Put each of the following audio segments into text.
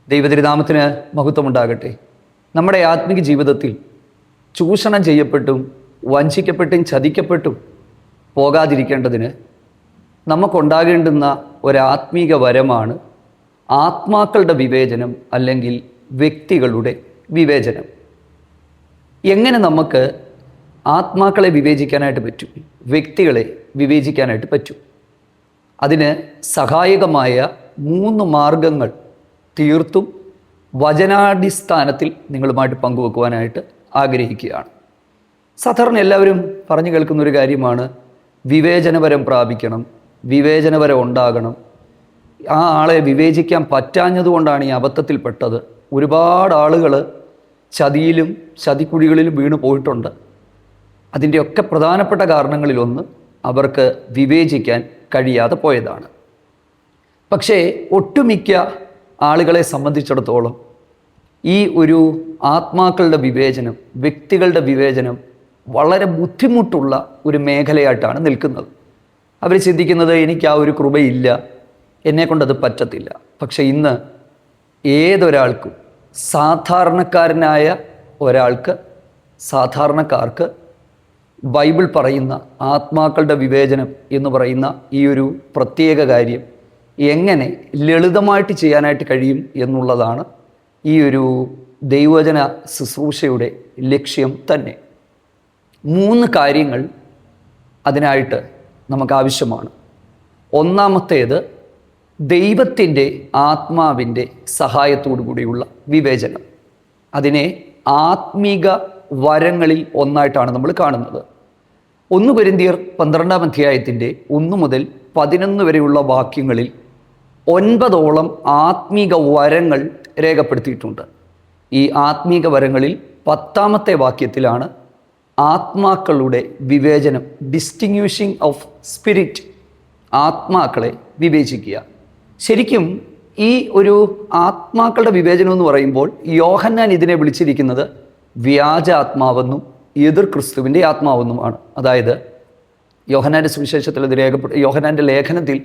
ദൈവതിരുനാമത്തിന് മഹത്വമുണ്ടാകട്ടെ. നമ്മുടെ ആത്മീക ജീവിതത്തിൽ ചൂഷണം ചെയ്യപ്പെട്ടും വഞ്ചിക്കപ്പെട്ടും ചതിക്കപ്പെട്ടും പോകാതിരിക്കേണ്ടതിന് നമുക്കുണ്ടാകേണ്ടുന്ന ഒരാത്മീക വരമാണ് ആത്മാക്കളുടെ വിവേചനം അല്ലെങ്കിൽ വ്യക്തികളുടെ വിവേചനം. എങ്ങനെ നമുക്ക് ആത്മാക്കളെ വിവേചിക്കാനായിട്ട് പറ്റും, വ്യക്തികളെ വിവേചിക്കാനായിട്ട് പറ്റും? അതിന് സഹായകമായ 3 മാർഗങ്ങൾ തീർത്തും വചനാടിസ്ഥാനത്തിൽ നിങ്ങളുമായിട്ട് പങ്കുവെക്കുവാനായിട്ട് ആഗ്രഹിക്കുകയാണ്. സാധാരണ എല്ലാവരും പറഞ്ഞു കേൾക്കുന്ന ഒരു കാര്യമാണ് വിവേചനപരം പ്രാപിക്കണം, വിവേചനപരം ഉണ്ടാകണം. ആ ആളെ വിവേചിക്കാൻ പറ്റാഞ്ഞതുകൊണ്ടാണ് ഈ അബദ്ധത്തിൽപ്പെട്ടത്. ഒരുപാട് ആളുകൾ ചതിയിലും ചതിക്കുഴികളിലും വീണു പോയിട്ടുണ്ട്. അതിൻ്റെയൊക്കെ പ്രധാനപ്പെട്ട കാരണങ്ങളിലൊന്ന് അവർക്ക് വിവേചിക്കാൻ കഴിയാതെ പോയതാണ്. പക്ഷേ ഒട്ടുമിക്ക ആളുകളെ സംബന്ധിച്ചിടത്തോളം ഈ ഒരു ആത്മാക്കളുടെ വിവേചനം, വ്യക്തികളുടെ വിവേചനം വളരെ ബുദ്ധിമുട്ടുള്ള ഒരു മേഖലയായിട്ടാണ് നിൽക്കുന്നത്. അവർ ചിന്തിക്കുന്നത് എനിക്ക് ആ ഒരു കൃപയില്ല, എന്നെക്കൊണ്ടത് പറ്റത്തില്ല. പക്ഷെ ഇന്ന് ഏതൊരാൾക്കും, സാധാരണക്കാരനായ ഒരാൾക്ക്, സാധാരണക്കാർക്ക് ബൈബിൾ പറയുന്ന ആത്മാക്കളുടെ വിവേചനം എന്ന് പറയുന്ന ഈ ഒരു പ്രത്യേക കാര്യം എങ്ങനെ ലളിതമായിട്ട് ചെയ്യാനായിട്ട് കഴിയും എന്നുള്ളതാണ് ഈ ഒരു ദൈവവചന ശുശ്രൂഷയുടെ ലക്ഷ്യം തന്നെ. 3 കാര്യങ്ങൾ അതിനായിട്ട് നമുക്ക് ആവശ്യമാണ്. ഒന്നാമത്തേത് ദൈവത്തിൻ്റെ ആത്മാവിൻ്റെ സഹായത്തോടു കൂടിയുള്ള വിവേചനം. അതിനെ ആത്മീക വരങ്ങളിൽ ഒന്നായിട്ടാണ് നമ്മൾ കാണുന്നത്. 1 കൊരിന്ത്യർ 12-ാം അധ്യായത്തിൻ്റെ 1 മുതൽ 11 വരെയുള്ള വാക്യങ്ങളിൽ 9 ആത്മീക വരങ്ങൾ രേഖപ്പെടുത്തിയിട്ടുണ്ട്. ഈ ആത്മീക വരങ്ങളിൽ 10-ാമത്തെ വാക്യത്തിലാണ് ആത്മാക്കളുടെ വിവേചനം, ഡിസ്റ്റിങ്വിഷിങ് ഓഫ് സ്പിരിറ്റ്, ആത്മാക്കളെ വിവേചിക്കുക. ശരിക്കും ഈ ഒരു ആത്മാക്കളുടെ വിവേചനം എന്ന് പറയുമ്പോൾ യോഹന്നാൻ ഇതിനെ വിളിച്ചിരിക്കുന്നത് വ്യാജ ആത്മാവെന്നും എതിർ ക്രിസ്തുവിൻ്റെ ആത്മാവെന്നുമാണ്. അതായത് യോഹന്നാൻ്റെ സുവിശേഷത്തിൽ അത് യോഹന്നാൻ്റെ ലേഖനത്തിൽ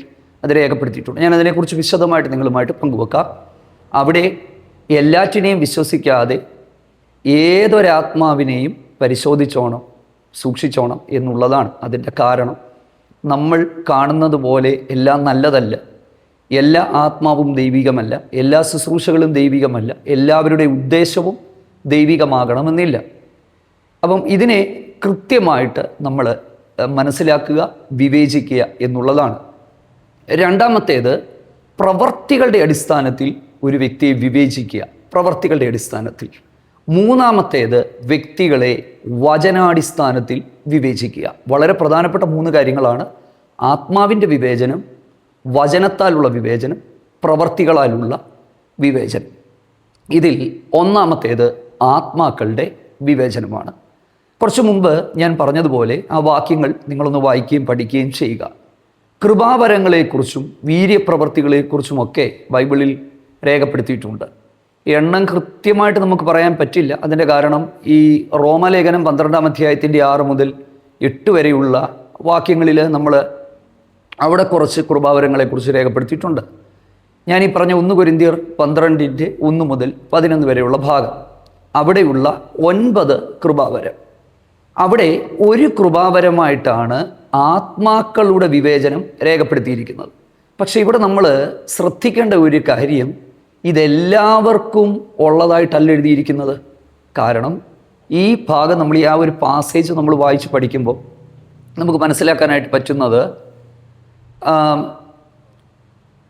അത് രേഖപ്പെടുത്തിയിട്ടുണ്ട്. ഞാൻ അതിനെക്കുറിച്ച് വിശദമായിട്ട് നിങ്ങളുമായിട്ട് പങ്കുവെക്കാം. അവിടെ എല്ലാറ്റിനെയും വിശ്വസിക്കാതെ ഏതൊരാത്മാവിനെയും പരിശോധിച്ചോണം, സൂക്ഷിച്ചോണം എന്നുള്ളതാണ് അതിൻ്റെ കാരണം. നമ്മൾ കാണുന്നത് പോലെ എല്ലാം നല്ലതല്ല, എല്ലാ ആത്മാവും ദൈവികമല്ല, എല്ലാ ശുശ്രൂഷകളും ദൈവികമല്ല, എല്ലാവരുടെ ഉദ്ദേശവും ദൈവികമാകണമെന്നില്ല. അപ്പം ഇതിനെ കൃത്യമായിട്ട് നമ്മൾ മനസ്സിലാക്കുക, വിവേചിക്കുക എന്നുള്ളതാണ്. രണ്ടാമത്തേത് പ്രവർത്തികളുടെ അടിസ്ഥാനത്തിൽ ഒരു വ്യക്തിയെ വിവേചിക്കുക, പ്രവർത്തികളുടെ അടിസ്ഥാനത്തിൽ. മൂന്നാമത്തേത് വ്യക്തികളെ വചനാടിസ്ഥാനത്തിൽ വിവേചിക്കുക. വളരെ പ്രധാനപ്പെട്ട 3 കാര്യങ്ങളാണ്: ആത്മാവിൻ്റെ വിവേചനം, വചനത്താലുള്ള വിവേചനം, പ്രവർത്തികളാലുള്ള വിവേചനം. ഇതിൽ ഒന്നാമത്തേത് ആത്മാക്കളുടെ വിവേചനമാണ്. കുറച്ചു മുമ്പ് ഞാൻ പറഞ്ഞതുപോലെ ആ വാക്യങ്ങൾ നിങ്ങളൊന്ന് വായിക്കുകയും പഠിക്കുകയും ചെയ്യുക. കൃപാവരങ്ങളെക്കുറിച്ചും വീര്യപ്രവർത്തികളെക്കുറിച്ചുമൊക്കെ ബൈബിളിൽ രേഖപ്പെടുത്തിയിട്ടുണ്ട്. എണ്ണം കൃത്യമായിട്ട് നമുക്ക് പറയാൻ പറ്റില്ല. അതിൻ്റെ കാരണം ഈ റോമലേഖനം 12-ാം അധ്യായത്തിൻ്റെ 6 മുതൽ 8 വരെയുള്ള വാക്യങ്ങളിൽ നമ്മൾ അവിടെ കുറച്ച് കൃപാവരങ്ങളെക്കുറിച്ച് രേഖപ്പെടുത്തിയിട്ടുണ്ട്. ഞാനീ പറഞ്ഞ 1 കൊരിന്ത്യർ 12-ന്റെ 1 മുതൽ 11 വരെയുള്ള ഭാഗം, അവിടെയുള്ള 9 കൃപാവരം, അവിടെ ഒരു കൃപാവരമായിട്ടാണ് ആത്മാക്കളുടെ വിവേചനം രേഖപ്പെടുത്തിയിരിക്കുന്നത്. പക്ഷെ ഇവിടെ നമ്മൾ ശ്രദ്ധിക്കേണ്ട ഒരു കാര്യം, ഇതെല്ലാവർക്കും ഉള്ളതായിട്ടല്ല എഴുതിയിരിക്കുന്നത്. കാരണം ഈ ഭാഗം നമ്മൾ ഈ ആ ഒരു പാസേജ് നമ്മൾ വായിച്ച് പഠിക്കുമ്പോൾ നമുക്ക് മനസ്സിലാക്കാനായിട്ട് പറ്റുന്നത്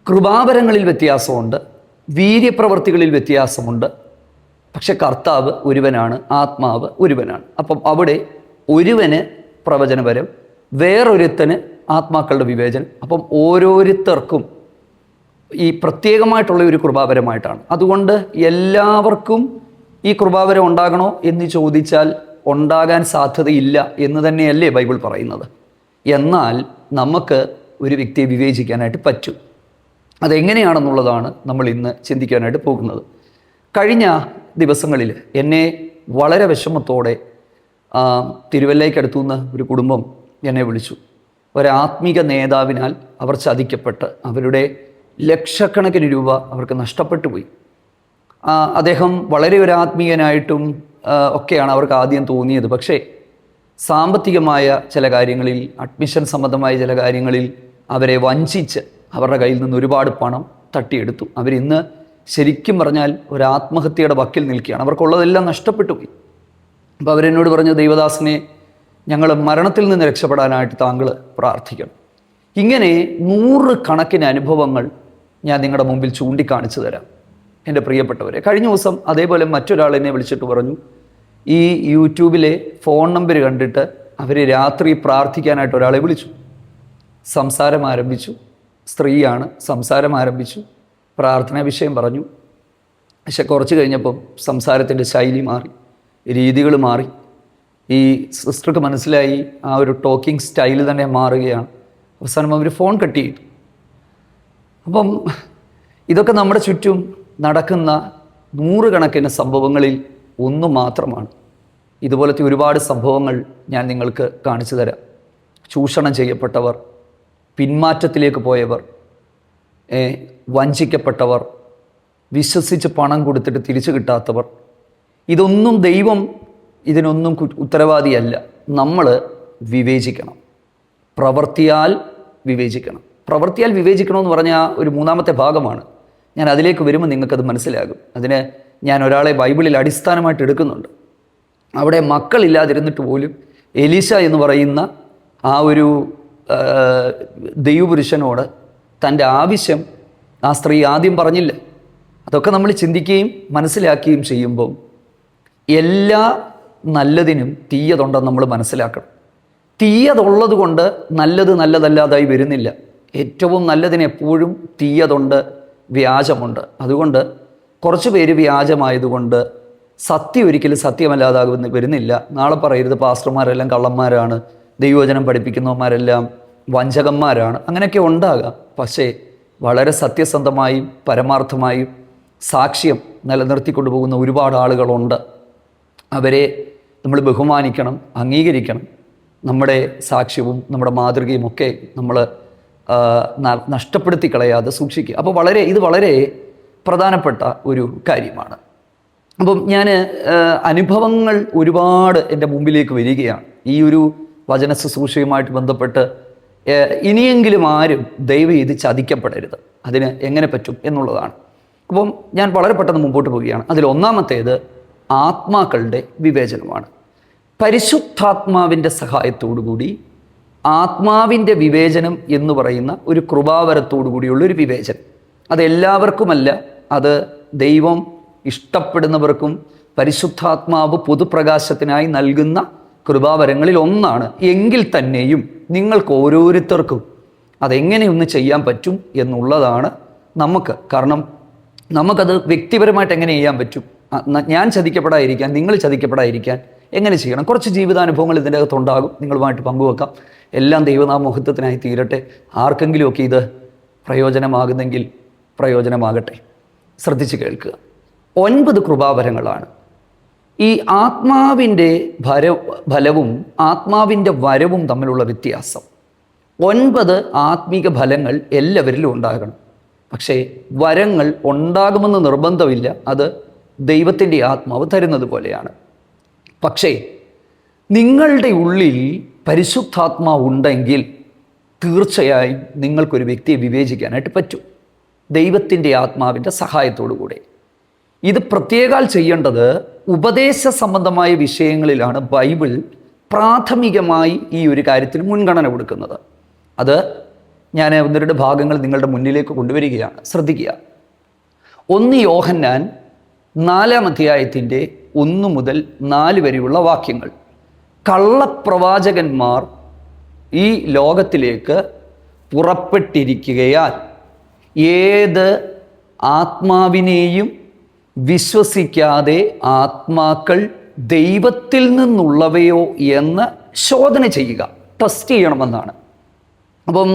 കൃപാവരങ്ങളിൽ വ്യത്യാസമുണ്ട്, വീര്യപ്രവർത്തികളിൽ വ്യത്യാസമുണ്ട്. പക്ഷെ കർത്താവ് ഒരുവനാണ്, ആത്മാവ് ഒരുവനാണ്. അപ്പം അവിടെ ഒരുവന് പ്രവചനപരം, വേറൊരുത്തന് ആത്മാക്കളുടെ വിവേചനം. അപ്പം ഓരോരുത്തർക്കും ഈ പ്രത്യേകമായിട്ടുള്ള ഒരു കൃപാവരമായിട്ടാണ്. അതുകൊണ്ട് എല്ലാവർക്കും ഈ കൃപാവരം ഉണ്ടാകണോ എന്ന് ചോദിച്ചാൽ ഉണ്ടാകാൻ സാധ്യതയില്ല എന്ന് തന്നെയല്ലേ ബൈബിൾ പറയുന്നത്. എന്നാൽ നമുക്ക് ഒരു വ്യക്തിയെ വിവേചിക്കാനായിട്ട് പറ്റും. അതെങ്ങനെയാണെന്നുള്ളതാണ് നമ്മൾ ഇന്ന് ചിന്തിക്കാനായിട്ട് പോകുന്നത്. കഴിഞ്ഞ ദിവസങ്ങളിൽ എന്നെ വളരെ വിഷമത്തോടെ തിരുവല്ലയ്ക്കടുത്തുനിന്ന് ഒരു കുടുംബം എന്നെ വിളിച്ചു. ഒരാത്മീക നേതാവിനാൽ അവർ ചതിക്കപ്പെട്ട് അവരുടെ ലക്ഷക്കണക്കിന് രൂപ അവർക്ക് നഷ്ടപ്പെട്ടു പോയി. അദ്ദേഹം വളരെ ഒരു ആത്മീയനായിട്ടും ഒക്കെയാണ് അവർക്ക് ആദ്യം തോന്നിയത്. പക്ഷേ സാമ്പത്തികമായ ചില കാര്യങ്ങളിൽ, അഡ്മിഷൻ സംബന്ധമായ ചില കാര്യങ്ങളിൽ അവരെ വഞ്ചിച്ച് അവരുടെ കയ്യിൽ നിന്ന് ഒരുപാട് പണം തട്ടിയെടുത്തു. അവരിന്ന് ശരിക്കും പറഞ്ഞാൽ ഒരു ആത്മഹത്യയുടെ വക്കിൽ നിൽക്കുകയാണ്. അവർക്കുള്ളതെല്ലാം നഷ്ടപ്പെട്ടു പോയി. അപ്പോൾ അവരെന്നോട് പറഞ്ഞു, ദൈവദാസനെ, ഞങ്ങൾ മരണത്തിൽ നിന്ന് രക്ഷപ്പെടാനായിട്ട് താങ്കൾ പ്രാർത്ഥിക്കണം. ഇങ്ങനെ 100 കണക്കിന് അനുഭവങ്ങൾ ഞാൻ നിങ്ങളുടെ മുമ്പിൽ ചൂണ്ടിക്കാണിച്ചു തരാം എൻ്റെ പ്രിയപ്പെട്ടവരെ. കഴിഞ്ഞ ദിവസം അതേപോലെ മറ്റൊരാൾ എന്നെ വിളിച്ചിട്ട് പറഞ്ഞു, ഈ യൂട്യൂബിലെ ഫോൺ നമ്പർ കണ്ടിട്ട് അവർ രാത്രി പ്രാർത്ഥിക്കാനായിട്ട് ഒരാളെ വിളിച്ചു. സംസാരം ആരംഭിച്ചു. സ്ത്രീയാണ്. സംസാരം ആരംഭിച്ചു. പ്രാർത്ഥനാ വിഷയം പറഞ്ഞു. പക്ഷെ കുറച്ച് കഴിഞ്ഞപ്പം സംസാരത്തിൻ്റെ ശൈലി മാറി, രീതികൾ മാറി. ഈ സിസ്റ്റർക്ക് മനസ്സിലായി ആ ഒരു ടോക്കിംഗ് സ്റ്റൈൽ തന്നെ മാറുകയാണ്. അവസാനം അവർ ഫോൺ കട്ട് ചെയ്തു. അപ്പം ഇതൊക്കെ നമ്മുടെ ചുറ്റും നടക്കുന്ന 100 കണക്കിന് സംഭവങ്ങളിൽ ഒന്ന് മാത്രമാണ്. ഇതുപോലത്തെ ഒരുപാട് സംഭവങ്ങൾ ഞാൻ നിങ്ങൾക്ക് കാണിച്ചു തരാം. ചൂഷണം ചെയ്യപ്പെട്ടവർ, പിന്മാറ്റത്തിലേക്ക് പോയവർ, വഞ്ചിക്കപ്പെട്ടവർ, വിശ്വസിച്ച് പണം കൊടുത്തിട്ട് തിരിച്ചു കിട്ടാത്തവർ. ഇതൊന്നും ദൈവം ഇതിനൊന്നും ഉത്തരവാദിയല്ല. നമ്മൾ വിവേചിക്കണം. പ്രവൃത്തിയാൽ വിവേചിക്കണം. പ്രവൃത്തിയാൽ വിവേചിക്കണമെന്ന് പറഞ്ഞാൽ ഒരു 3-ാമത്തെ ഭാഗമാണ്. ഞാൻ അതിലേക്ക് വരുമ്പോൾ നിങ്ങൾക്കത് മനസ്സിലാകും. അതിന് ഞാൻ ഒരാളെ ബൈബിളിൽ അടിസ്ഥാനമായിട്ട് എടുക്കുന്നുണ്ട്. അവിടെ മക്കളില്ലാതിരുന്നിട്ട് പോലും എലീശ എന്ന് പറയുന്ന ആ ഒരു ദൈവപുരുഷനോട് തൻ്റെ ആവശ്യം ആ സ്ത്രീ ആദ്യം പറഞ്ഞില്ല. അതൊക്കെ നമ്മൾ ചിന്തിക്കുകയും മനസ്സിലാക്കുകയും ചെയ്യുമ്പോൾ എല്ലാ നല്ലതിനും തീയതുണ്ടെന്ന് നമ്മൾ മനസ്സിലാക്കണം. തീയതുള്ളത് കൊണ്ട് നല്ലത് നല്ലതല്ലാതായി വരുന്നില്ല. ഏറ്റവും നല്ലതിന് എപ്പോഴും തീയതുണ്ട്, വ്യാജമുണ്ട്. അതുകൊണ്ട് കുറച്ച് പേര് വ്യാജമായതുകൊണ്ട് സത്യം ഒരിക്കലും സത്യമല്ലാതാകുമെന്ന് വരുന്നില്ല. നാളെ പറയരുത് പാസ്റ്റർമാരെല്ലാം കള്ളന്മാരാണ്, ദൈവവചനം പഠിപ്പിക്കുന്നവന്മാരെല്ലാം വഞ്ചകന്മാരാണ്. അങ്ങനെയൊക്കെ ഉണ്ടാകാം. പക്ഷേ വളരെ സത്യസന്ധമായും പരമാർത്ഥമായും സാക്ഷ്യം നിലനിർത്തിക്കൊണ്ടു പോകുന്ന ഒരുപാട് ആളുകളുണ്ട്. അവരെ നമ്മൾ ബഹുമാനിക്കണം, അംഗീകരിക്കണം. നമ്മുടെ സാക്ഷ്യവും നമ്മുടെ മാതൃകയും ഒക്കെ നമ്മൾ നഷ്ടപ്പെടുത്തി കളയാതെ സൂക്ഷിക്കുക. അപ്പോൾ ഇത് വളരെ പ്രധാനപ്പെട്ട ഒരു കാര്യമാണ്. അപ്പം ഞാൻ അനുഭവങ്ങൾ ഒരുപാട് എൻ്റെ മുമ്പിലേക്ക് വരികയാണ്. ഈ ഒരു വചന ശുശ്രൂഷയുമായിട്ട് ബന്ധപ്പെട്ട് ഇനിയെങ്കിലും ആരും ദയവ് ചെയ്ത് ചതിക്കപ്പെടരുത്. അതിന് എങ്ങനെ പറ്റും എന്നുള്ളതാണ്. അപ്പം ഞാൻ വളരെ പെട്ടെന്ന് മുമ്പോട്ട് പോവുകയാണ്. അതിൽ ഒന്നാമത്തേത് ആത്മാക്കളുടെ വിവേചനമാണ്. പരിശുദ്ധാത്മാവിൻ്റെ സഹായത്തോടുകൂടി ആത്മാവിൻ്റെ വിവേചനം എന്ന് പറയുന്ന ഒരു കൃപാവരത്തോടു കൂടിയുള്ളൊരു വിവേചനം. അതെല്ലാവർക്കുമല്ല. അത് ദൈവം ഇഷ്ടപ്പെടുന്നവർക്കും പരിശുദ്ധാത്മാവ് പൊതുപ്രകാശത്തിനായി നൽകുന്ന കൃപാവരങ്ങളിൽ ഒന്നാണ്. എങ്കിൽ തന്നെയും നിങ്ങൾക്ക് ഓരോരുത്തർക്കും അതെങ്ങനെയൊന്ന് ചെയ്യാൻ പറ്റും എന്നുള്ളതാണ് നമുക്ക്. കാരണം നമുക്കത് വ്യക്തിപരമായിട്ട് എങ്ങനെ ചെയ്യാൻ പറ്റും? ഞാൻ ചതിക്കപ്പെടാതിരിക്കാൻ, നിങ്ങൾ ചതിക്കപ്പെടാതിരിക്കാൻ എങ്ങനെ ചെയ്യണം? കുറച്ച് ജീവിതാനുഭവങ്ങൾ ഇതിൻ്റെ അകത്തുണ്ടാകും, നിങ്ങളുമായിട്ട് പങ്കുവെക്കാം. എല്ലാം ദൈവനാമഹത്വത്തിനായി തീരട്ടെ. ആർക്കെങ്കിലുമൊക്കെ ഇത് പ്രയോജനമാകുന്നെങ്കിൽ പ്രയോജനമാകട്ടെ. ശ്രദ്ധിച്ച് കേൾക്കുക. 9 കൃപാവരങ്ങളാണ്. ഈ ആത്മാവിൻ്റെ ഫലവും ആത്മാവിൻ്റെ വരവും തമ്മിലുള്ള വ്യത്യാസം. 9 ആത്മീക ഫലങ്ങൾ എല്ലാവരിലും ഉണ്ടാകണം. പക്ഷേ വരങ്ങൾ ഉണ്ടാകുമെന്ന് നിർബന്ധമില്ല. അത് ദൈവത്തിൻ്റെ ആത്മാവ് തരുന്നത് പോലെയാണ്. പക്ഷേ നിങ്ങളുടെ ഉള്ളിൽ പരിശുദ്ധാത്മാവ് ഉണ്ടെങ്കിൽ തീർച്ചയായും നിങ്ങൾക്കൊരു വ്യക്തിയെ വിവേചിക്കാനായിട്ട് പറ്റും, ദൈവത്തിൻ്റെ ആത്മാവിൻ്റെ സഹായത്തോടു കൂടെ. ഇത് പ്രത്യേകാൽ ചെയ്യേണ്ടത് ഉപദേശ സംബന്ധമായ വിഷയങ്ങളിലാണ് ബൈബിൾ പ്രാഥമികമായി ഈ ഒരു കാര്യത്തിന് മുൻഗണന കൊടുക്കുന്നത്. അത് ഞാൻ 1-2 ഭാഗങ്ങൾ നിങ്ങളുടെ മുന്നിലേക്ക് കൊണ്ടുവരികയാണ്. ശ്രദ്ധിക്കുക. 1 യോഹന്നാൻ 4-ാം അധ്യായത്തിൻ്റെ 1 മുതൽ 4 വരെയുള്ള വാക്യങ്ങൾ. കള്ളപ്രവാചകന്മാർ ഈ ലോകത്തിലേക്ക് പുറപ്പെട്ടിരിക്കുകയാൽ ഏത് ആത്മാവിനെയും വിശ്വസിക്കാതെ ആത്മാക്കൾ ദൈവത്തിൽ നിന്നുള്ളവയോ എന്ന് ശോധന ചെയ്യുക, ടെസ്റ്റ് ചെയ്യണമെന്നാണ്. അപ്പം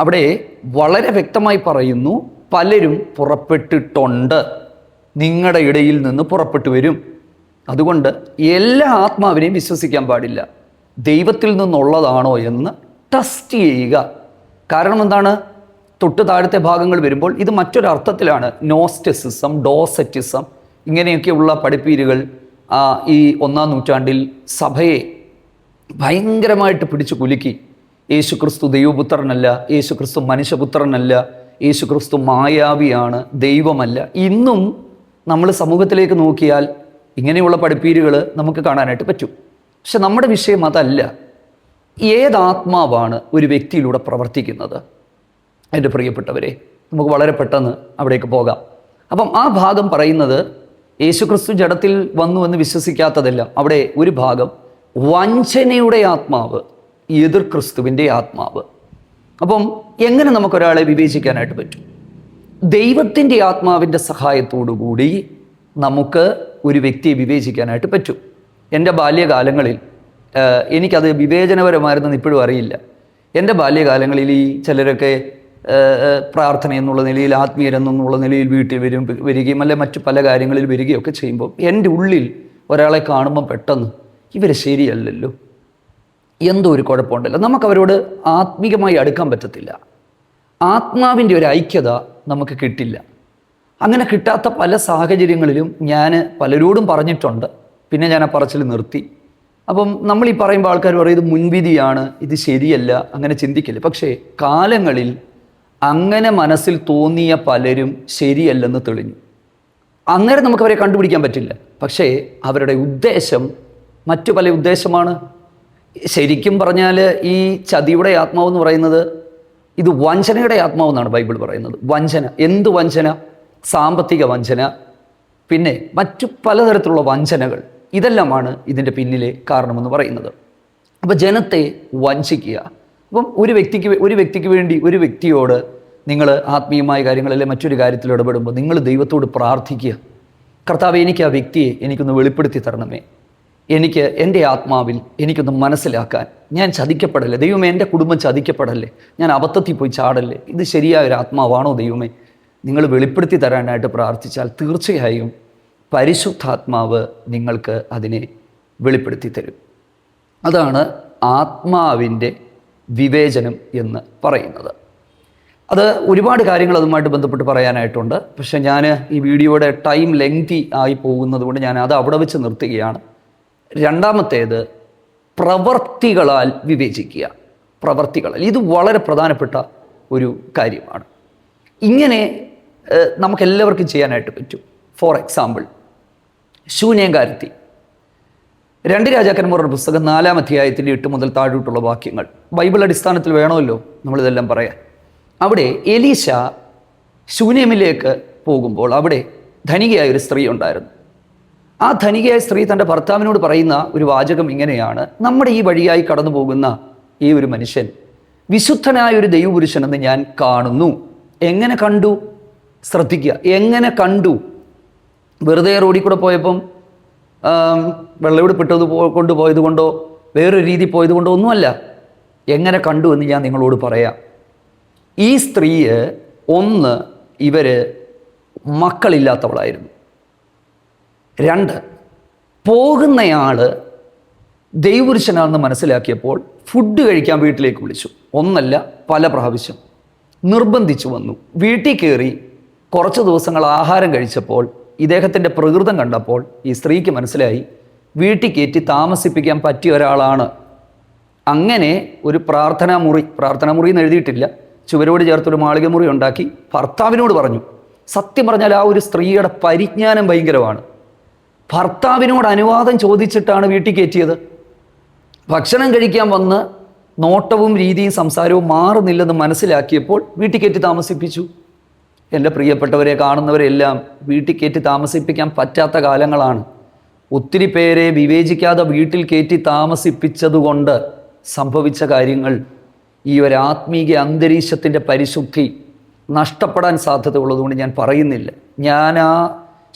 അവിടെ വളരെ വ്യക്തമായി പറയുന്നു, പലരും പുറപ്പെട്ടിട്ടുണ്ട്, നിങ്ങളുടെ ഇടയിൽ നിന്ന് പുറപ്പെട്ടു വരും. അതുകൊണ്ട് എല്ലാ ആത്മാവിനെയും വിശ്വസിക്കാൻ പാടില്ല. ദൈവത്തിൽ നിന്നുള്ളതാണോ എന്ന് ടെസ്റ്റ് ചെയ്യുക. കാരണം എന്താണ്? തൊട്ട് താഴത്തെ ഭാഗങ്ങൾ വരുമ്പോൾ ഇത് മറ്റൊരർത്ഥത്തിലാണ്. നോസ്റ്റെസിസം, ഡോസറ്റിസം ഇങ്ങനെയൊക്കെയുള്ള പഠിപ്പീരുകൾ ഈ 1-ാം നൂറ്റാണ്ടിൽ സഭയെ ഭയങ്കരമായിട്ട് പിടിച്ചു കുലുക്കി. യേശുക്രിസ്തു ദൈവപുത്രനല്ല, യേശുക്രിസ്തു മനുഷ്യപുത്രനല്ല, യേശുക്രിസ്തു മായാവിയാണ്, ദൈവമല്ല. ഇന്നും നമ്മൾ സമൂഹത്തിലേക്ക് നോക്കിയാൽ ഇങ്ങനെയുള്ള പഠിപ്പീരുകൾ നമുക്ക് കാണാനായിട്ട് പറ്റും. പക്ഷെ നമ്മുടെ വിഷയം അതല്ല. ഏതാത്മാവാണ് ഒരു വ്യക്തിയിലൂടെ പ്രവർത്തിക്കുന്നത്? എൻ്റെ പ്രിയപ്പെട്ടവരെ, നമുക്ക് വളരെ പെട്ടെന്ന് അവിടേക്ക് പോകാം. അപ്പം ആ ഭാഗം പറയുന്നത് യേശുക്രിസ്തു ജഡത്തിൽ വന്നു എന്ന് വിശ്വസിക്കാത്തതല്ല. അവിടെ ഒരു ഭാഗം വഞ്ചനയുടെ ആത്മാവ്, എതിർ ക്രിസ്തുവിൻ്റെ ആത്മാവ്. അപ്പം എങ്ങനെ നമുക്കൊരാളെ വിവേചിക്കാനായിട്ട് പറ്റും? ദൈവത്തിൻ്റെ ആത്മാവിൻ്റെ സഹായത്തോടു കൂടി നമുക്ക് ഒരു വ്യക്തിയെ വിവേചിക്കാനായിട്ട് പറ്റും. എൻ്റെ ബാല്യകാലങ്ങളിൽ എനിക്കത് വിവേചനപരമായിരുന്നെന്ന് ഇപ്പോഴും അറിയില്ല. എൻ്റെ ബാല്യകാലങ്ങളിൽ ഈ ചിലരൊക്കെ പ്രാർത്ഥന എന്നുള്ള നിലയിൽ, ആത്മീയരെന്നുള്ള നിലയിൽ വീട്ടിൽ വരികയും അല്ലെ മറ്റു പല കാര്യങ്ങളിൽ വരികയൊക്കെ ചെയ്യുമ്പോൾ എൻ്റെ ഉള്ളിൽ ഒരാളെ കാണുമ്പോൾ പെട്ടെന്ന് ഇവർ ശരിയല്ലല്ലോ, എന്തോ ഒരു കുഴപ്പമുണ്ടല്ലോ, നമുക്കവരോട് ആത്മീകമായി അടുക്കാൻ പറ്റത്തില്ല. ആത്മാവിൻ്റെ ഒരു ഐക്യത നമുക്ക് കിട്ടില്ല. അങ്ങനെ കിട്ടാത്ത പല സാഹചര്യങ്ങളിലും ഞാൻ പലരോടും പറഞ്ഞിട്ടുണ്ട്. പിന്നെ ഞാൻ ആ പറച്ചിൽ നിർത്തി. അപ്പം നമ്മൾ ഈ പറയുമ്പോൾ ആൾക്കാർ പറയും ഇത് മുൻവിധിയാണ്, ഇത് ശരിയല്ല, അങ്ങനെ ചിന്തിക്കില്ല. പക്ഷേ കാലങ്ങളിൽ അങ്ങനെ മനസ്സിൽ തോന്നിയ പലരും ശരിയല്ലെന്ന് തെളിഞ്ഞു. അന്നേരം നമുക്കവരെ കണ്ടുപിടിക്കാൻ പറ്റില്ല. പക്ഷേ അവരുടെ ഉദ്ദേശം മറ്റു പല ഉദ്ദേശമാണ്. ശരിക്കും പറഞ്ഞാൽ ഈ ചതിയുടെ ആത്മാവെന്ന് പറയുന്നത് ഇത് വഞ്ചനയുടെ ആത്മാവെന്നാണ് ബൈബിൾ പറയുന്നത്. വഞ്ചന, എന്ത് വഞ്ചന? സാമ്പത്തിക വഞ്ചന, പിന്നെ മറ്റു പലതരത്തിലുള്ള വഞ്ചനകൾ, ഇതെല്ലാമാണ് ഇതിൻ്റെ പിന്നിലെ കാരണമെന്ന് പറയുന്നത്. അപ്പോൾ ജനത്തെ വഞ്ചിക്കുക. അപ്പം ഒരു വ്യക്തിക്ക് വേണ്ടി ഒരു വ്യക്തിയോട് നിങ്ങൾ ആത്മീയമായ കാര്യങ്ങളിലെ മറ്റൊരു കാര്യത്തിൽ ഇടപെടുമ്പോൾ നിങ്ങൾ ദൈവത്തോട് പ്രാർത്ഥിക്കുക, കർത്താവേ എനിക്ക് ആ വ്യക്തിയെ എനിക്കൊന്ന് വെളിപ്പെടുത്തി തരണമേ, എനിക്ക് എൻ്റെ ആത്മാവിൽ എനിക്കൊന്ന് മനസ്സിലാക്കാൻ, ഞാൻ ചതിക്കപ്പെടല്ലേ ദൈവമേ, എൻ്റെ കുടുംബം ചതിക്കപ്പെടല്ലേ, ഞാൻ അബദ്ധത്തിൽ പോയി ചാടല്ലേ, ഇത് ശരിയായൊരു ആത്മാവാണോ ദൈവമേ, നിങ്ങൾ വെളിപ്പെടുത്തി തരാനായിട്ട് പ്രാർത്ഥിച്ചാൽ തീർച്ചയായും പരിശുദ്ധാത്മാവ് നിങ്ങൾക്ക് അതിനെ വെളിപ്പെടുത്തി തരും. അതാണ് ആത്മാവിൻ്റെ വിവേചനം എന്ന് പറയുന്നത്. അത് ഒരുപാട് കാര്യങ്ങൾ അതുമായിട്ട് ബന്ധപ്പെട്ട് പറയാനായിട്ടുണ്ട്. പക്ഷെ ഞാൻ ഈ വീഡിയോയുടെ ടൈം ലെങ്തി ആയി പോകുന്നത് കൊണ്ട് ഞാൻ അത് അവിടെ വെച്ച് നിർത്തുകയാണ്. രണ്ടാമത്തേത് പ്രവർത്തികളാൽ വിവേചിക്കുക. പ്രവർത്തികളാൽ, ഇത് വളരെ പ്രധാനപ്പെട്ട ഒരു കാര്യമാണ്. ഇങ്ങനെ നമുക്കെല്ലാവർക്കും ചെയ്യാനായിട്ട് പറ്റും. For example, ശൂന്യകാരത്തി. 2 രാജാക്കന്മാരുടെ പുസ്തകം 4-ാം അധ്യായത്തിൽ 8 മുതൽ താഴോട്ടുള്ള വാക്യങ്ങൾ ബൈബിൾ അടിസ്ഥാനത്തിൽ വേണമല്ലോ നമ്മളിതെല്ലാം പറയാൻ. അവിടെ എലീശ ശൂന്യമിലേക്ക് പോകുമ്പോൾ അവിടെ ധനികയായൊരു സ്ത്രീ ഉണ്ടായിരുന്നു. ആ ധനികയായ സ്ത്രീ തൻ്റെ ഭർത്താവിനോട് പറയുന്ന ഒരു വാചകം ഇങ്ങനെയാണ്: നമ്മുടെ ഈ വഴിയായി കടന്നു പോകുന്ന ഈ ഒരു മനുഷ്യൻ വിശുദ്ധനായ ഒരു ദൈവപുരുഷനെന്ന് ഞാൻ കാണുന്നു. എങ്ങനെ കണ്ടു? ശ്രദ്ധിക്കുക, എങ്ങനെ കണ്ടു? വെറുതെ റോഡിൽ കൂടെ പോയപ്പം വെള്ളമെടുപ്പിട്ടത് കൊണ്ടുപോയത് കൊണ്ടോ വേറൊരു രീതി പോയത് കൊണ്ടോ ഒന്നുമല്ല. എങ്ങനെ കണ്ടു എന്ന് ഞാൻ നിങ്ങളോട് പറയാം. ഈ സ്ത്രീയെ ഒന്ന്, ഇവർ മക്കളില്ലാത്തവളായിരുന്നു. 2, പോകുന്നയാൾ ദൈവപുരുഷനാണെന്ന് മനസ്സിലാക്കിയപ്പോൾ ഫുഡ് കഴിക്കാൻ വീട്ടിലേക്ക് വിളിച്ചു. ഒന്നല്ല, പല പ്രാവശ്യം നിർബന്ധിച്ചു വന്നു. വീട്ടിൽ കയറി കുറച്ച് ദിവസങ്ങൾ ആഹാരം കഴിച്ചപ്പോൾ ഇദ്ദേഹത്തിൻ്റെ പ്രകൃതം കണ്ടപ്പോൾ ഈ സ്ത്രീക്ക് മനസ്സിലായി വീട്ടിൽ കയറ്റി താമസിപ്പിക്കാൻ പറ്റിയ ഒരാളാണ്. അങ്ങനെ ഒരു പ്രാർത്ഥനാ മുറി എന്ന് എഴുതിയിട്ടില്ല, ചുവരോട് ചേർത്തൊരു മാളിക മുറി ഉണ്ടാക്കി ഭർത്താവിനോട് പറഞ്ഞു. സത്യം പറഞ്ഞാൽ ആ ഒരു സ്ത്രീയുടെ പരിജ്ഞാനം ഭയങ്കരമാണ്. ഭർത്താവിനോട് അനുവാദം ചോദിച്ചിട്ടാണ് വീട്ടിൽ കയറ്റിയത്. ഭക്ഷണം കഴിക്കാൻ വന്ന് നോട്ടവും രീതിയും സംസാരവും മാറുന്നില്ലെന്ന് മനസ്സിലാക്കിയപ്പോൾ വീട്ടിൽ കയറ്റി താമസിപ്പിച്ചു. എൻ്റെ പ്രിയപ്പെട്ടവരെ, കാണുന്നവരെല്ലാം വീട്ടിൽ കയറ്റി താമസിപ്പിക്കാൻ പറ്റാത്ത കാലങ്ങളാണ്. ഒത്തിരി പേരെ വിവേചിക്കാതെ വീട്ടിൽ കയറ്റി താമസിപ്പിച്ചതുകൊണ്ട് സംഭവിച്ച കാര്യങ്ങൾ, ഈ ഒരു ആത്മീയ അന്തരീക്ഷത്തിൻ്റെ പരിശുദ്ധി നഷ്ടപ്പെടാൻ സാധ്യത ഉള്ളതുകൊണ്ട് ഞാൻ പറയുന്നില്ല. ഞാൻ ആ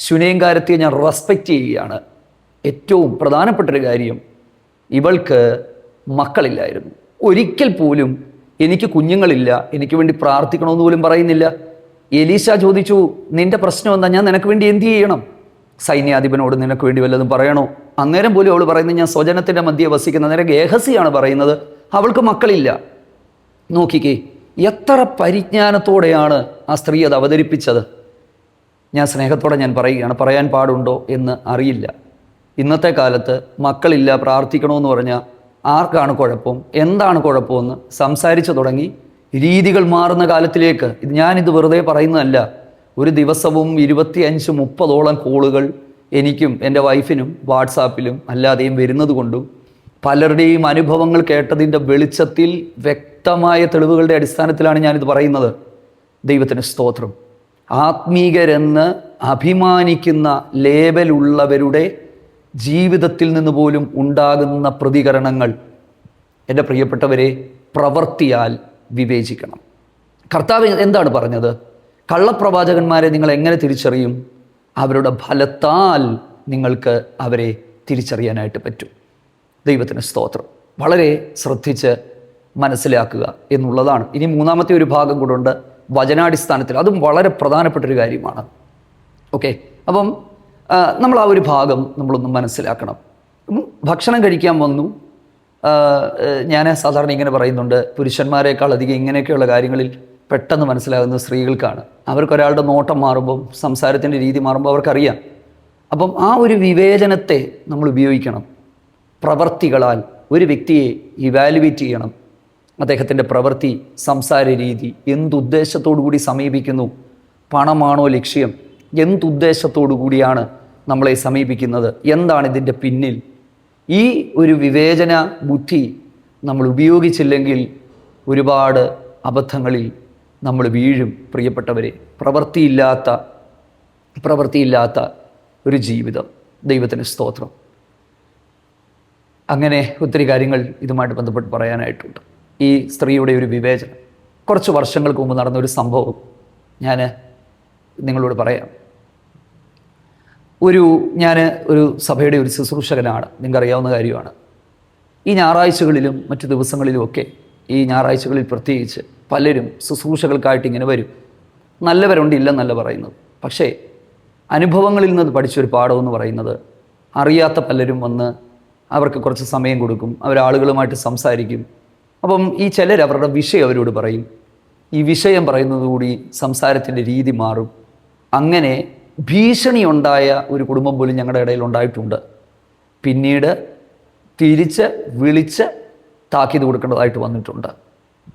ശൂന്യകാരത്തെ ഞാൻ റെസ്പെക്റ്റ് ചെയ്യുകയാണ്. ഏറ്റവും പ്രധാനപ്പെട്ടൊരു കാര്യം, ഇവൾക്ക് മക്കളില്ലായിരുന്നു. ഒരിക്കൽ പോലും എനിക്ക് കുഞ്ഞുങ്ങളില്ല, എനിക്ക് വേണ്ടി പ്രാർത്ഥിക്കണമെന്ന് പോലും പറയുന്നില്ല. എലീശ ചോദിച്ചു, നിന്റെ പ്രശ്നം എന്താ? ഞാൻ നിനക്ക് വേണ്ടി എന്ത് ചെയ്യണം? സൈന്യാധിപനോട് നിനക്ക് വേണ്ടി വല്ലതും പറയണോ? അന്നേരം പോലും അവൾ പറയുന്നത്, ഞാൻ സ്വജനത്തിൻ്റെ മധ്യേ വസിക്കുന്ന. നേരെ ഗേഹസിയാണ് പറയുന്നത്, അവൾക്ക് മക്കളില്ല. നോക്കിക്കേ, എത്ര പരിജ്ഞാനത്തോടെയാണ് ആ സ്ത്രീ അത് അവതരിപ്പിച്ചത്. ഞാൻ സ്നേഹത്തോടെ ഞാൻ പറയുകയാണ്, പറയാൻ പാടുണ്ടോ എന്ന് അറിയില്ല. ഇന്നത്തെ കാലത്ത് മക്കളില്ല പ്രാർത്ഥിക്കണമെന്ന് പറഞ്ഞാൽ ആർക്കാണ് കുഴപ്പം, എന്താണ് കുഴപ്പമെന്ന് സംസാരിച്ചു തുടങ്ങി രീതികൾ മാറുന്ന കാലത്തിലേക്ക്. ഞാനിത് വെറുതെ പറയുന്നതല്ല. ഒരു ദിവസവും 25-30ഓളം കോളുകൾ എനിക്കും എൻ്റെ വൈഫിനും വാട്സാപ്പിലും അല്ലാതെയും വരുന്നത് കൊണ്ടും പലരുടെയും അനുഭവങ്ങൾ കേട്ടതിൻ്റെ വെളിച്ചത്തിൽ വ്യക്തമായ തെളിവുകളുടെ അടിസ്ഥാനത്തിലാണ് ഞാനിത് പറയുന്നത്. ദൈവത്തിന് സ്തോത്രം. ആത്മീകരെന്ന് അഭിമാനിക്കുന്ന ലേബലുള്ളവരുടെ ജീവിതത്തിൽ നിന്ന് പോലും ഉണ്ടാകുന്ന പ്രതികരണങ്ങൾ, എൻ്റെ പ്രിയപ്പെട്ടവരെ, പ്രവർത്തിയാൽ വിവേചിക്കണം. കർത്താവ് എന്താണ് പറഞ്ഞത്? കള്ളപ്രവാചകന്മാരെ നിങ്ങൾ എങ്ങനെ തിരിച്ചറിയും? അവരുടെ ഫലത്താൽ നിങ്ങൾക്ക് അവരെ തിരിച്ചറിയാനായിട്ട് പറ്റും. ദൈവത്തിന് സ്തോത്രം. വളരെ ശ്രദ്ധിച്ച് മനസ്സിലാക്കുക എന്നുള്ളതാണ്. ഇനി മൂന്നാമത്തെ ഒരു ഭാഗം കൂടുണ്ട്, വചനാടിസ്ഥാനത്തിൽ. അതും വളരെ പ്രധാനപ്പെട്ടൊരു കാര്യമാണ്. ഓക്കെ, അപ്പം നമ്മൾ ആ ഒരു ഭാഗം നമ്മളൊന്ന് മനസ്സിലാക്കണം. ഭക്ഷണം കഴിക്കാൻ വന്നു. ഞാൻ സാധാരണ ഇങ്ങനെ പറയുന്നുണ്ട്, പുരുഷന്മാരെക്കാൾ അധികം ഇങ്ങനെയൊക്കെയുള്ള കാര്യങ്ങളിൽ പെട്ടെന്ന് മനസ്സിലാകുന്നത് സ്ത്രീകൾക്കാണ്. അവർക്കൊരാളുടെ നോട്ടം മാറുമ്പം, സംസാരത്തിൻ്റെ രീതി മാറുമ്പോൾ അവർക്കറിയാം. അപ്പം ആ ഒരു വിവേചനത്തെ നമ്മൾ ഉപയോഗിക്കണം. പ്രവർത്തികളാൽ ഒരു വ്യക്തിയെ ഇവാലുവേറ്റ് ചെയ്യണം. അദ്ദേഹത്തിൻ്റെ പ്രവൃത്തി, സംസാര രീതി, എന്തുദ്ദേശത്തോടു കൂടി സമീപിക്കുന്നു, പണമാണോ ലക്ഷ്യം, എന്തുദ്ദേശത്തോടു കൂടിയാണ് നമ്മളെ സമീപിക്കുന്നത്, എന്താണ് ഇതിൻ്റെ പിന്നിൽ. ഈ ഒരു വിവേചന ബുദ്ധി നമ്മൾ ഉപയോഗിച്ചില്ലെങ്കിൽ ഒരുപാട് അബദ്ധങ്ങളിൽ നമ്മൾ വീഴും. പ്രിയപ്പെട്ടവരെ, പ്രവൃത്തിയില്ലാത്ത ഒരു ജീവിതം. ദൈവത്തിന് സ്തോത്രം. അങ്ങനെ ഒത്തിരി കാര്യങ്ങൾ ഇതുമായിട്ട് ബന്ധപ്പെട്ട് പറയാനായിട്ടുണ്ട്. ഈ സ്ത്രീയുടെ ഒരു വിവേചനം, കുറച്ച് വർഷങ്ങൾക്ക് മുമ്പ് നടന്നൊരു സംഭവം ഞാൻ നിങ്ങളോട് പറയാം. ഞാൻ ഒരു സഭയുടെ ഒരു ശുശ്രൂഷകനാണ്, നിങ്ങൾക്കറിയാവുന്ന കാര്യമാണ്. ഈ ഞായറാഴ്ചകളിലും മറ്റു ദിവസങ്ങളിലുമൊക്കെ, ഈ ഞായറാഴ്ചകളിൽ പ്രത്യേകിച്ച് പലരും ശുശ്രൂഷകൾക്കായിട്ട് ഇങ്ങനെ വരും. നല്ലവരുണ്ട്, ഇല്ലെന്നല്ല പറയുന്നത്. പക്ഷേ അനുഭവങ്ങളിൽ നിന്ന് പഠിച്ചൊരു പാഠമെന്ന് പറയുന്നത്, അറിയാത്ത പലരും വന്ന് അവർക്ക് കുറച്ച് സമയം കൊടുക്കും, അവരാളുകളുമായിട്ട് സംസാരിക്കും. അപ്പം ഈ ചിലർ അവരുടെ വിഷയം അവരോട് പറയും. ഈ വിഷയം പറയുന്നതുകൂടി സംസാരത്തിൻ്റെ രീതി മാറും. അങ്ങനെ ഭീഷണി ഉണ്ടായ ഒരു കുടുംബം പോലും ഞങ്ങളുടെ ഇടയിൽ ഉണ്ടായിട്ടുണ്ട്. പിന്നീട് തിരിച്ച് വിളിച്ച് താക്കീത് കൊടുക്കേണ്ടതായിട്ട് വന്നിട്ടുണ്ട്.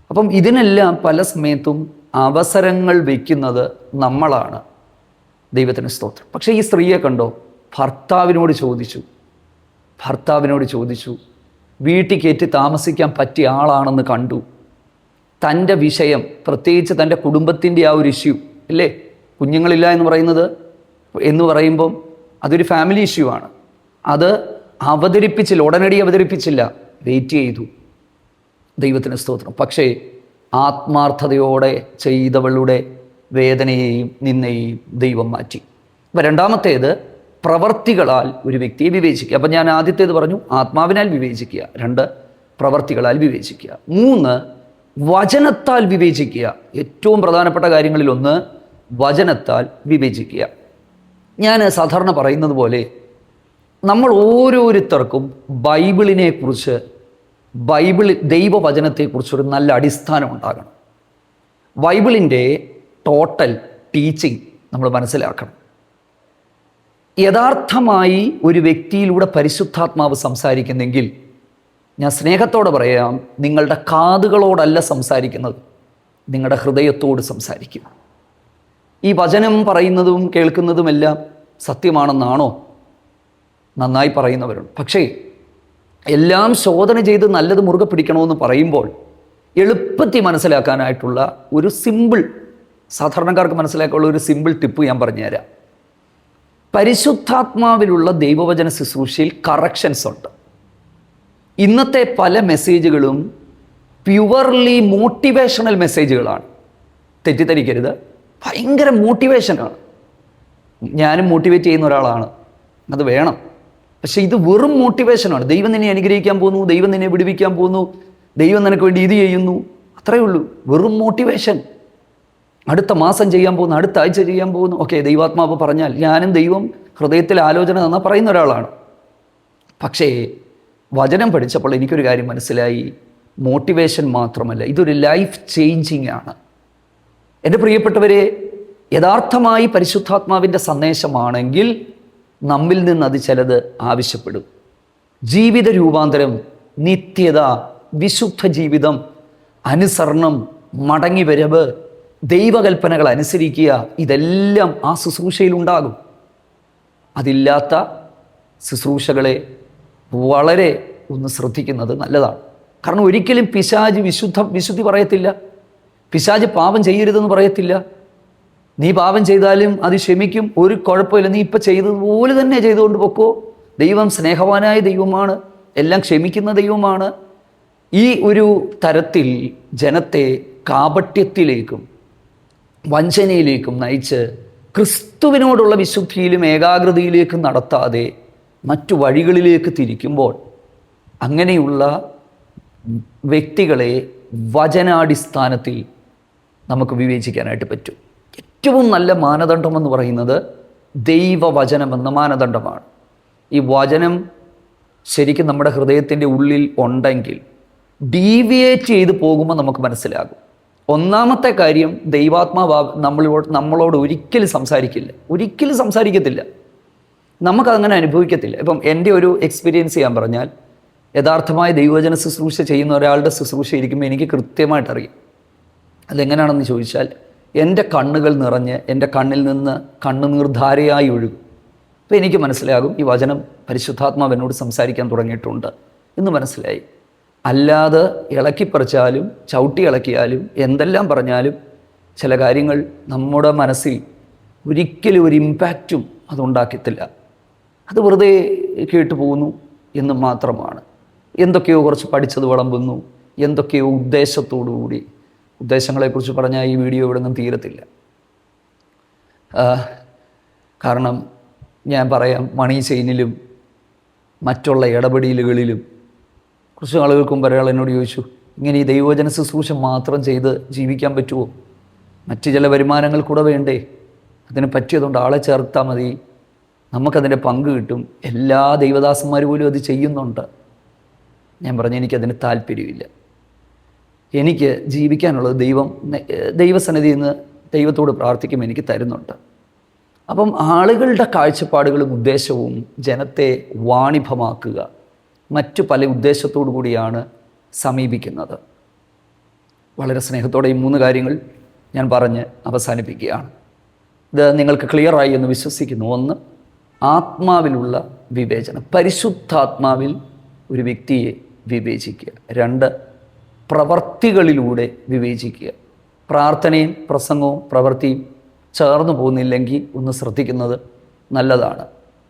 അപ്പം ഇതിനെല്ലാം പല സമയത്തും അവസരങ്ങൾ വയ്ക്കുന്നത് നമ്മളാണ്. ദൈവത്തിന് സ്തോത്രം. പക്ഷേ ഈ സ്ത്രീയെ കണ്ടോ? ഭർത്താവിനോട് ചോദിച്ചു, വീട്ടിൽ കയറ്റി താമസിക്കാൻ പറ്റിയ ആളാണെന്ന് കണ്ടു. തൻ്റെ വിഷയം, പ്രത്യേകിച്ച് തൻ്റെ കുടുംബത്തിൻ്റെ ആ ഒരു ഇഷ്യൂ അല്ലേ, കുഞ്ഞുങ്ങളില്ല എന്ന് പറയുമ്പം അതൊരു ഫാമിലി ഇഷ്യൂ ആണ്. അത് ഉടനടി അവതരിപ്പിച്ചില്ല, വെയിറ്റ് ചെയ്തു. ദൈവത്തിന് സ്തോത്രം. പക്ഷേ ആത്മാർത്ഥതയോടെ ചെയ്തവളുടെ വേദനയെയും നിന്നയെയും ദൈവം മാറ്റി. അപ്പം രണ്ടാമത്തേത്, പ്രവർത്തികളാൽ ഒരു വ്യക്തിയെ വിവേചിക്കുക. അപ്പം ഞാൻ ആദ്യത്തേത് പറഞ്ഞു, ആത്മാവിനാൽ വിവേചിക്കുക. 2, പ്രവർത്തികളാൽ വിവേചിക്കുക. 3, വചനത്താൽ വിവേചിക്കുക. ഏറ്റവും പ്രധാനപ്പെട്ട കാര്യങ്ങളിലൊന്ന് വചനത്താൽ വിവേചിക്കുക. ഞാൻ സാധാരണ പറയുന്നത് പോലെ, നമ്മൾ ഓരോരുത്തർക്കും ദൈവവചനത്തെക്കുറിച്ചൊരു നല്ല അടിസ്ഥാനം ഉണ്ടാകണം. ബൈബിളിൻ്റെ ടോട്ടൽ ടീച്ചിങ് നമ്മൾ മനസ്സിലാക്കണം. യഥാർത്ഥമായി ഒരു വ്യക്തിയിലൂടെ പരിശുദ്ധാത്മാവ് സംസാരിക്കുന്നെങ്കിൽ, ഞാൻ സ്നേഹത്തോടെ പറയാം, നിങ്ങളുടെ കാതുകളോടല്ല സംസാരിക്കുന്നത്, നിങ്ങളുടെ ഹൃദയത്തോട് സംസാരിക്കും. ഈ വചനം പറയുന്നതും കേൾക്കുന്നതുമെല്ലാം സത്യമാണെന്നാണോ? നന്നായി പറയുന്നവരുണ്ട്. പക്ഷേ എല്ലാം ശോധന ചെയ്ത് നല്ലത് മുറുകെ പിടിക്കണമെന്ന് പറയുമ്പോൾ എളുപ്പത്തിൽ മനസ്സിലാക്കാനായിട്ടുള്ള ഒരു സിമ്പിൾ, സാധാരണക്കാർക്ക് മനസ്സിലാക്കാനുള്ള ഒരു സിമ്പിൾ ടിപ്പ് ഞാൻ പറഞ്ഞുതരാം. പരിശുദ്ധാത്മാവിലുള്ള ദൈവവചന ശുശ്രൂഷയിൽ കറക്ഷൻസ് ഉണ്ട്. ഇന്നത്തെ പല മെസ്സേജുകളും പ്യുവർലി മോട്ടിവേഷണൽ മെസ്സേജുകളാണ്. തെറ്റിദ്ധരിക്കരുത്, ഭയങ്കര മോട്ടിവേഷനാണ്. ഞാനും മോട്ടിവേറ്റ് ചെയ്യുന്ന ഒരാളാണ്, അത് വേണം. പക്ഷേ ഇത് വെറും മോട്ടിവേഷനാണ്. ദൈവം നിന്നെ അനുഗ്രഹിക്കാൻ പോകുന്നു, ദൈവം നിന്നെ വിടുവിക്കാൻ പോകുന്നു, ദൈവം നിനക്ക് വേണ്ടി ഇത് ചെയ്യുന്നു, അത്രയേ ഉള്ളൂ. വെറും മോട്ടിവേഷൻ. അടുത്ത മാസം ചെയ്യാൻ പോകുന്നു, അടുത്ത ആഴ്ച ചെയ്യാൻ പോകുന്നു. ഓക്കെ, ദൈവാത്മാവ് പറഞ്ഞാൽ ഞാനും ദൈവം ഹൃദയത്തിൽ ആലോചന തന്നാൽ പറയുന്ന ഒരാളാണ്. പക്ഷേ വചനം പഠിച്ചപ്പോൾ എനിക്കൊരു കാര്യം മനസ്സിലായി. മോട്ടിവേഷൻ മാത്രമല്ല, ഇതൊരു ലൈഫ് ചേഞ്ചിങ് ആണ്. എൻ്റെ പ്രിയപ്പെട്ടവരെ, യഥാർത്ഥമായി പരിശുദ്ധാത്മാവിൻ്റെ സന്ദേശമാണെങ്കിൽ നമ്മിൽ നിന്ന് അത് ചിലത് ആവശ്യപ്പെടും. ജീവിത രൂപാന്തരം, നിത്യത, വിശുദ്ധ ജീവിതം, അനുസരണം, മടങ്ങിവരവ്, ദൈവകൽപ്പനകൾ അനുസരിക്കുക, ഇതെല്ലാം ആ ശുശ്രൂഷയിലുണ്ടാകും. അതില്ലാത്ത ശുശ്രൂഷകളെ വളരെ ഒന്ന് ശ്രദ്ധിക്കുന്നത് നല്ലതാണ്. കാരണം ഒരിക്കലും പിശാച് വിശുദ്ധി പറയത്തില്ല. പിശാച് പാപം ചെയ്യരുതെന്ന് പറയത്തില്ല. നീ പാപം ചെയ്താലും അത് ക്ഷമിക്കും, ഒരു കുഴപ്പമില്ല, നീ ഇപ്പം ചെയ്തതുപോലെ തന്നെ ചെയ്തുകൊണ്ട് പൊക്കോ. ദൈവം സ്നേഹവാനായ ദൈവമാണ്, എല്ലാം ക്ഷമിക്കുന്ന ദൈവമാണ്. ഈ ഒരു തരത്തിൽ ജനത്തെ കാപട്യത്തിലേക്കും വഞ്ചനയിലേക്കും നയിച്ച് ക്രിസ്തുവിനോടുള്ള വിശുദ്ധിയിലും ഏകാഗ്രതയിലേക്കും നടത്താതെ മറ്റു വഴികളിലേക്ക് തിരിക്കുമ്പോൾ അങ്ങനെയുള്ള വ്യക്തികളെ വചനാടിസ്ഥാനത്തിൽ നമുക്ക് വിവേചിക്കാനായിട്ട് പറ്റും. ഏറ്റവും നല്ല മാനദണ്ഡമെന്ന് പറയുന്നത് ദൈവവചനമെന്ന മാനദണ്ഡമാണ്. ഈ വചനം ശരിക്കും നമ്മുടെ ഹൃദയത്തിൻ്റെ ഉള്ളിൽ ഉണ്ടെങ്കിൽ ഡീവിയേറ്റ് ചെയ്ത് പോകുമ്പോൾ നമുക്ക് മനസ്സിലാകും. ഒന്നാമത്തെ കാര്യം, ദൈവാത്മാവ് നമ്മളോട് ഒരിക്കലും സംസാരിക്കത്തില്ല. നമുക്കതങ്ങനെ അനുഭവിക്കത്തില്ല. ഇപ്പം എൻ്റെ ഒരു എക്സ്പീരിയൻസ് ചെയ്യാൻ പറഞ്ഞാൽ, യഥാർത്ഥമായ ദൈവവചന ശുശ്രൂഷ ചെയ്യുന്ന ഒരാളുടെ ശുശ്രൂഷ ഇരിക്കുമ്പോൾ എനിക്ക് കൃത്യമായിട്ടറിയാം. അതെങ്ങനെയാണെന്ന് ചോദിച്ചാൽ, എൻ്റെ കണ്ണുകൾ നിറഞ്ഞ് എൻ്റെ കണ്ണിൽ നിന്ന് കണ്ണുനീർധാരയായി ഒഴുകും. അപ്പോൾ എനിക്ക് മനസ്സിലാകും ഈ വചനം പരിശുദ്ധാത്മാവ് എന്നോട് സംസാരിക്കാൻ തുടങ്ങിയിട്ടുണ്ട് എന്ന് മനസ്സിലായി. അല്ലാതെ ഇളക്കിപ്പറിച്ചാലും ചവിട്ടി ഇളക്കിയാലും എന്തെല്ലാം പറഞ്ഞാലും ചില കാര്യങ്ങൾ നമ്മുടെ മനസ്സിൽ ഒരിക്കലും ഒരു ഇമ്പാക്റ്റും അതുണ്ടാക്കത്തില്ല. അത് വെറുതെ കേട്ടു പോകുന്നു എന്ന് മാത്രമാണ്. എന്തൊക്കെയോ കുറച്ച് പഠിച്ചത് വിളമ്പുന്നു, എന്തൊക്കെയോ ഉദ്ദേശത്തോടുകൂടി. ഉദ്ദേശങ്ങളെക്കുറിച്ച് പറഞ്ഞാൽ ഈ വീഡിയോ ഇവിടെ നിന്നും തീരത്തില്ല. കാരണം ഞാൻ പറയാം, മണി ചെയിനിലും മറ്റുള്ള ഇടപെടലുകളിലും കുറച്ച് ആളുകൾക്ക് മുമ്പ് ഒരാൾ എന്നോട് ചോദിച്ചു, ഇങ്ങനെ ഈ ദൈവവചന ശുശ്രൂഷ മാത്രം ചെയ്ത് ജീവിക്കാൻ പറ്റുമോ? മറ്റ് ചില വരുമാനങ്ങൾ കൂടെ വേണ്ടേ? അതിന് പറ്റിയതുകൊണ്ട് ആളെ ചേർത്താൽ മതി, നമുക്കതിൻ്റെ പങ്ക് കിട്ടും. എല്ലാ ദൈവദാസന്മാർ പോലും അത് ചെയ്യുന്നുണ്ട്. ഞാൻ പറഞ്ഞു, എനിക്കതിന് താല്പര്യമില്ല. എനിക്ക് ജീവിക്കാനുള്ളത് ദൈവസന്നിധിയിൽ നിന്ന് ദൈവത്തോട് പ്രാർത്ഥിക്കും, എനിക്ക് തരുന്നുണ്ട്. അപ്പം ആളുകളുടെ കാഴ്ചപ്പാടുകളും ഉദ്ദേശവും ജനത്തെ വാണിഭമാക്കുക, മറ്റു പല ഉദ്ദേശത്തോടു കൂടിയാണ് സമീപിക്കുന്നത്. വളരെ സ്നേഹത്തോടെ ഈ 3 കാര്യങ്ങൾ ഞാൻ പറഞ്ഞ് അവസാനിപ്പിക്കുകയാണ്. ഇത് നിങ്ങൾക്ക് ക്ലിയറായി എന്ന് വിശ്വസിക്കുന്നു. 1, ആത്മാവിലുള്ള വിവേചനം, പരിശുദ്ധാത്മാവിൽ ഒരു വ്യക്തിയെ വിവേചിക്കുക. 2, പ്രവർത്തികളിലൂടെ വിവേചിക്കുക. പ്രാർത്ഥനയും പ്രസംഗവും പ്രവൃത്തിയും ചേർന്ന് പോകുന്നില്ലെങ്കിൽ ഒന്ന് ശ്രദ്ധിക്കുന്നത് നല്ലതാണ്.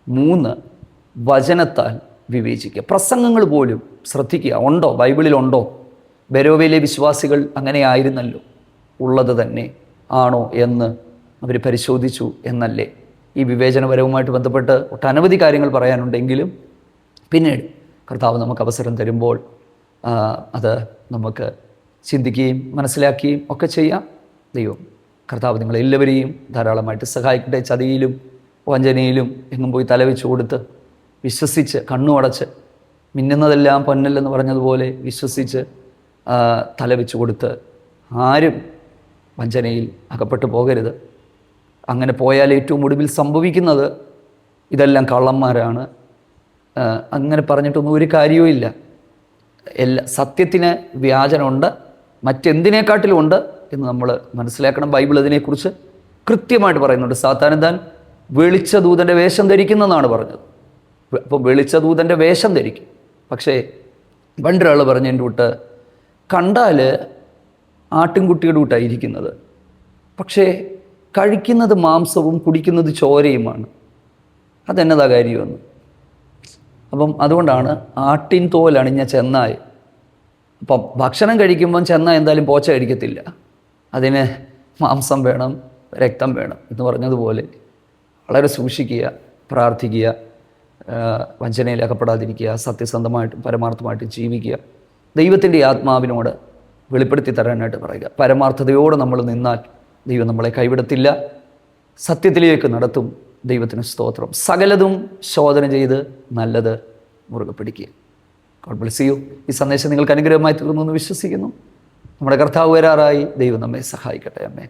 3, വചനത്താൽ വിവേചിക്കുക. പ്രസംഗങ്ങൾ പോലും ശ്രദ്ധിക്കുക, ഉണ്ടോ, ബൈബിളിലുണ്ടോ? ബെരോവയിലെ വിശ്വാസികൾ അങ്ങനെ ആയിരുന്നല്ലോ, ഉള്ളത് തന്നെ ആണോ എന്ന് അവർ പരിശോധിച്ചു എന്നല്ലേ. ഈ വിവേചനപരവുമായിട്ട് ബന്ധപ്പെട്ട് ഒട്ടനവധി കാര്യങ്ങൾ പറയാനുണ്ടെങ്കിലും പിന്നീട് കർത്താവ് നമുക്ക് അവസരം തരുമ്പോൾ അത് നമുക്ക് ചിന്തിക്കുകയും മനസ്സിലാക്കുകയും ഒക്കെ ചെയ്യാം. ദൈവം കർത്താവ് നിങ്ങളെല്ലാവരെയും ധാരാളമായിട്ട് സഹായിക്കട്ടെ. ചതിയിലും വഞ്ചനയിലും എങ്ങും പോയി തലവെച്ച് കൊടുത്ത് വിശ്വസിച്ച് കണ്ണുമടച്ച് മിന്നുന്നതെല്ലാം പൊന്നല്ലെന്ന് പറഞ്ഞതുപോലെ വിശ്വസിച്ച് തലവെച്ച് കൊടുത്ത് ആരും വഞ്ചനയിൽ അകപ്പെട്ടു പോകരുത്. അങ്ങനെ പോയാൽ ഏറ്റവും ഒടുവിൽ സംഭവിക്കുന്നത് ഇതെല്ലാം കള്ളന്മാരാണ്. അങ്ങനെ പറഞ്ഞിട്ടൊന്നും ഒരു കാര്യവും ഇല്ല. സത്യത്തിന് വ്യാജനമുണ്ട്, മറ്റെന്തിനേക്കാട്ടിലും ഉണ്ട് എന്ന് നമ്മൾ മനസ്സിലാക്കണം. ബൈബിൾ അതിനെക്കുറിച്ച് കൃത്യമായിട്ട് പറയുന്നുണ്ട്. സാത്താൻ താൻ വെളിച്ചദൂതൻ്റെ വേഷം ധരിക്കുന്നെന്നാണ് പറഞ്ഞത്. അപ്പോൾ വെളിച്ചദൂതൻ്റെ വേഷം ധരിക്കും. പക്ഷേ പണ്ടൊരാൾ പറഞ്ഞു എൻ്റെ കൂട്ട്, കണ്ടാൽ ആട്ടിൻകുട്ടിയുടെ കൂട്ടായിരിക്കുന്നത്, പക്ഷേ കഴിക്കുന്നത് മാംസവും കുടിക്കുന്നത് ചോരയുമാണ്. അതെന്നതാ കാര്യമെന്ന്. അപ്പം അതുകൊണ്ടാണ് ആട്ടിൻ തോലണിഞ്ഞ ചെന്നായ്. അപ്പം ഭക്ഷണം കഴിക്കുമ്പം ചെന്നായ് എന്തായാലും പോച്ച കഴിക്കത്തില്ല, അതിന് മാംസം വേണം, രക്തം വേണം എന്ന് പറഞ്ഞതുപോലെ വളരെ സൂക്ഷിക്കുക, പ്രാർത്ഥിക്കുക, വഞ്ചനയിൽ അകപ്പെടാതിരിക്കുക, സത്യസന്ധമായിട്ടും പരമാർത്ഥമായിട്ടും ജീവിക്കുക, ദൈവത്തിൻ്റെ ആത്മാവിനോട് വെളിപ്പെടുത്തി തരാനായിട്ട് പറയുക. പരമാർത്ഥതയോടെ നമ്മൾ നിന്നാൽ ദൈവം നമ്മളെ കൈവിടത്തില്ല, സത്യത്തിലേക്ക് നടത്തും. ദൈവത്തിന് സ്തോത്രം. സകലതും ശോധന ചെയ്ത് നല്ലത് മുറുകെ പിടിക്കുക. God bless you. ഈ സന്ദേശം നിങ്ങൾക്ക് അനുഗ്രഹമായി തീർന്നു എന്ന് വിശ്വസിക്കുന്നു. നമ്മുടെ കർത്താവ് വരാറായി. ദൈവം നമ്മെ സഹായിക്കട്ടെ. അമ്മേ.